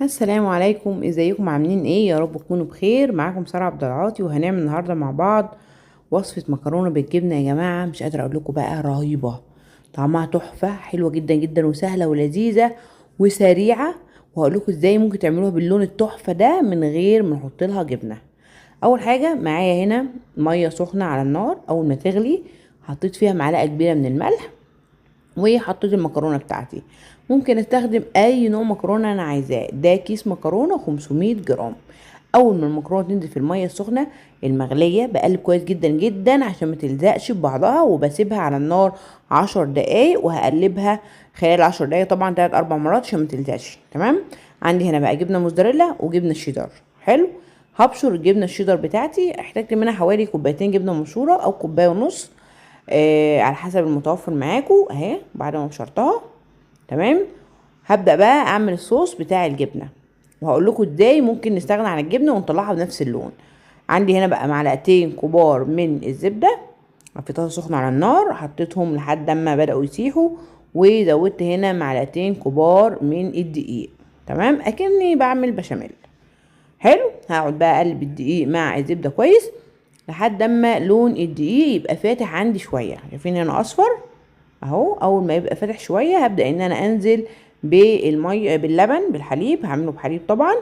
السلام عليكم، ازيكم؟ عاملين ايه؟ يا رب تكونوا بخير. معاكم ساره عبد العاطي، وهنعمل النهارده مع بعض وصفه مكرونه بالجبنه. يا جماعه مش قادره اقول لكم بقى، رهيبه، طعمها تحفه، حلوه جدا جدا وسهله ولذيذه وسريعه. وهقول لكم ازاي ممكن تعملوها باللون التحفه ده من غير ما نحط لها جبنه. اول حاجه معايا هنا ميه سخنه على النار. اول ما تغلي حطيت فيها معلقه كبيره من الملح، وحطيت المكرونه بتاعتي. ممكن استخدم اي نوع مكرونه انا عايزاه. ده كيس مكرونه 500 جرام. اول ما المكرونه تنزل في الميه السخنه المغليه بقلب كويس جدا جدا عشان ما تلزقش ببعضها، وبسيبها على النار 10 دقايق، وهقلبها خلال 10 دقايق طبعا 3 4 مرات عشان ما تلزقش. تمام. عندي هنا بقى جبنه موزاريلا وجبنه شيدر. حلو. هبشر الجبنه الشيدر بتاعتي، احتاجت منها حوالي كوبايتين جبنه مبشوره او كوبايه ونص، على حسب المتوفر معاكم اهي. بعد ما بشرتها تمام، هبدأ بقى اعمل الصوص بتاع الجبنة، وهقول لكم ازاي ممكن نستغنى عن الجبنة ونطلعها بنفس اللون. عندي هنا بقى معلقتين كبار من الزبدة، حطيتها سخنة على النار، حطيتهم لحد ما بدأوا يسيحوا، وزودت هنا معلقتين كبار من الدقيق. تمام، اكني بعمل بشاميل. حلو. هقعد بقى اقلب الدقيق مع الزبدة كويس لحد اما لون الدقيق يبقى فاتح عندي شويه. شايفين هنا اصفر اهو. اول ما يبقى فاتح شويه هبدا ان انا انزل بالميه باللبن بالحليب. هعمله بحليب طبعا.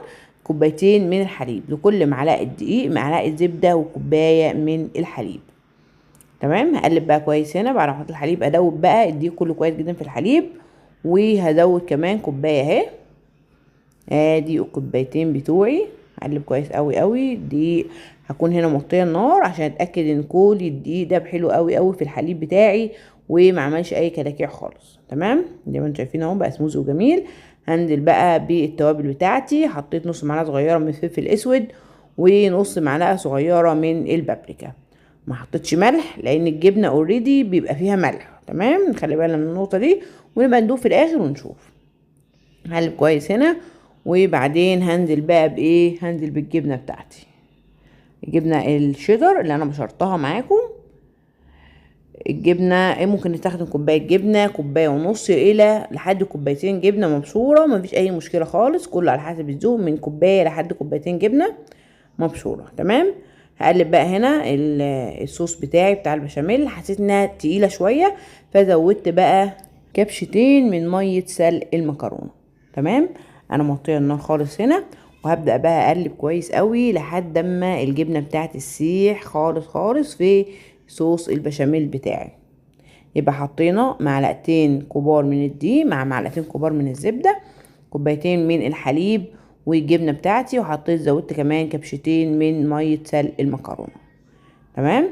كوبايتين من الحليب لكل معلقه دقيق، معلقه زبده وكوبايه من الحليب. تمام. هقلب بقى كويس. هنا بعد ما احط الحليب ادوب بقى الدقيق كله كويس جدا في الحليب، وهزود كمان كوبايه اهي. ادي الكوبايتين بتوعي. هقلب كويس قوي قوي. دي هكون هنا موطيه النار عشان اتاكد ان كل الدقيق ده حلو قوي قوي في الحليب بتاعي، وما عملش اي كلاكيع خالص. تمام، زي ما انتم شايفين اهو بقى سموز وجميل. هنزل بقى بالتوابل بتاعتي. حطيت نص معلقه صغيره من الفلفل الاسود، ونص معلقه صغيره من البابريكا. ما حطيتش ملح لان الجبنه اوريدي بيبقى فيها ملح. تمام، نخلي بالنا من النقطه دي، ونبقى ندوق في الاخر ونشوف. هقلب كويس هنا، وبعدين هنزل بقى بايه؟ هنزل بالجبنه بتاعتي، الجبنه الشيدر اللي انا بشرتها معاكم. الجبنه ممكن نستخدم كوبايه جبنه، كوبايه ونص، الى لحد كوبايتين جبنه مبشوره، مفيش اي مشكله خالص، كله على حسب الذوق، من كوبايه لحد كوبايتين جبنه مبشوره. تمام. هقلب بقى هنا الصوص بتاعي بتاع البشاميل. حسيت انها تقيله شويه، فزودت بقى كبشتين من ميه سلق المكرونه. تمام. انا موطيه النار خالص هنا، وهبدا بقى اقلب كويس قوي لحد اما الجبنه بتاعتي تسيح خالص خالص في صوص البشاميل بتاعي. يبقى حطينا معلقتين كبار من الدقيق مع معلقتين كبار من الزبده، كوبايتين من الحليب والجبنه بتاعتي، وحطيت زودت كمان كبشتين من ميه سلق المكرونه. تمام.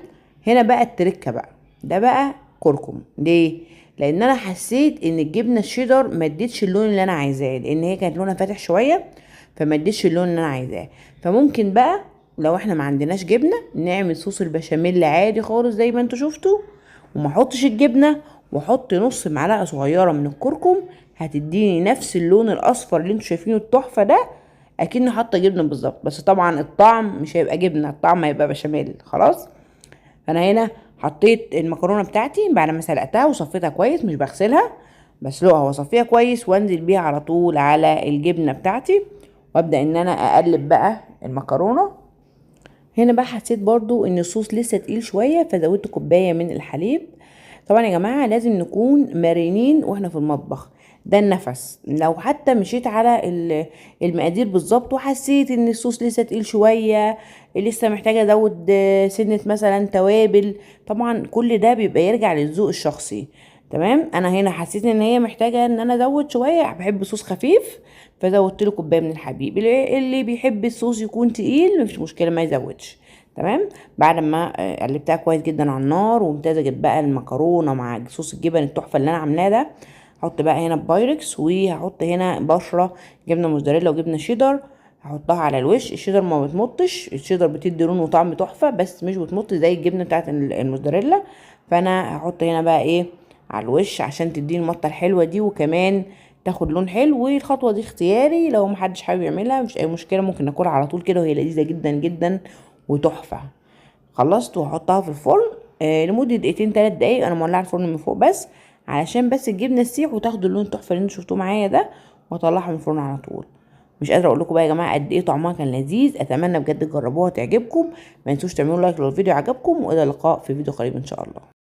هنا بقى التركه بقى، ده بقى كركم. ليه؟ لان انا حسيت ان الجبنه الشيدر ما ادتش اللون اللي انا عايزاه، لان هي كانت لونها فاتح شويه، فما ادتش اللون اللي انا عايزاه. فممكن بقى لو احنا ما عندناش جبنه نعمل صوص البشاميل عادي خالص زي ما انتوا شفتوا، وما احطش الجبنه، واحط نص معلقه صغيره من الكركم، هتديني نفس اللون الاصفر اللي انتوا شايفينه التحفه ده، اكني حاطه جبنه بالظبط. بس طبعا الطعم مش هيبقى جبنه، الطعم هيبقى بشاميل خلاص. انا هنا حطيت المكرونه بتاعتي بعد ما سلقتها وصفيتها كويس، مش بغسلها، بسلقها واصفيها كويس، وانزل بيها على طول على الجبنه بتاعتي، وابدا ان انا اقلب بقى المكرونه. هنا بقى حسيت برضو ان الصوص لسه تقيل شويه، فزودت كوبايه من الحليب. طبعا يا جماعه لازم نكون مرنين واحنا في المطبخ، ده النفس. لو حتى مشيت على المقادير بالظبط وحسيت ان الصوص لسه تقيل شويه، لسه محتاجه ازود سنه مثلا توابل، طبعا كل ده بيبقى يرجع للذوق الشخصي. تمام. انا هنا حسيت ان هي محتاجه ان انا ازود شويه، بحب صوص خفيف، فزودت له كوبايه من الحليب. اللي بيحب الصوص يكون تقيل مفيش مشكله ما يزودش. تمام. بعد ما قلبتها كويس جدا على النار، وامتزجت بقى المكرونه مع صوص الجبن التحفه اللي انا عاملاه ده، هحط بقى هنا بايركس، وهحط هنا بشره جبنه موزاريلا وجبنه شيدر، هحطها على الوش. الشيدر ما بتمطش، الشيدر بتدي لون وطعم تحفه، بس مش بتمط زي الجبنه بتاعت الموزاريلا. فانا هحط هنا بقى ايه على الوش عشان تديني المطه الحلوه دي، وكمان تاخد لون حلو. والخطوه دي اختياري، لو محدش حابب يعملها مش اي مشكله، ممكن ناكلها على طول كده وهي لذيذه جدا جدا وتحفه. خلصت وهحطها في الفرن لمده دقيقتين 3 دقايق. انا مولعه الفرن من فوق بس علشان بس الجبنه تسيح وتاخد اللون التحفه اللي انتوا شفتوه معايا ده، واطلعها من الفرن على طول. مش قادره اقول لكم بقى يا جماعه قد ايه طعمها كان لذيذ. اتمنى بجد تجربوها تعجبكم. ما تنسوش تعملوا لايك لو الفيديو عجبكم، والى اللقاء في فيديو قريب ان شاء الله.